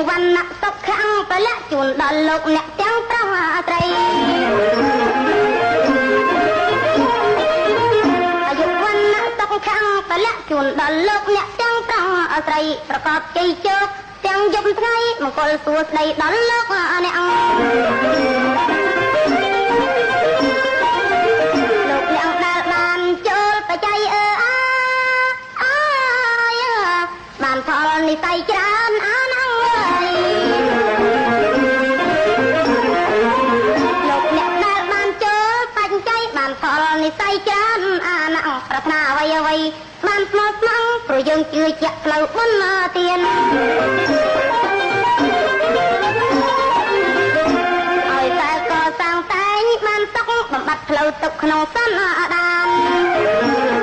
វណ្ណៈសុខខាងប្រលាក់ជូនដល់លោកអ្នកទាំងប្រុសត្រីអាយុវណ្ណៈសុខខាងប្រលាក់ជូនដល់លោកអ្នកទាំងប្រុសត្រីប្រកបជ័យជោគទាំងយប់ថ្ងៃមង្គលសួស្ដីដល់លោកអ្នកលោកអ្នកដែលបានចូលបច្ច័យបានផលនិស័យច្រើនណាស់លោកអ្នកដែលបានចូលបច្ច័យបានផលនិស័យច្រើនណាស់ប្រាថ្នាអ្វីបានស្មោះស្ម័គ្រព្រោះយើងជឿជាក់ផ្លូវបុណ្យទានឲ្យតែកសាងតែងបានសុខបំបត្តិផ្លូវទុកក្នុងសន្តាន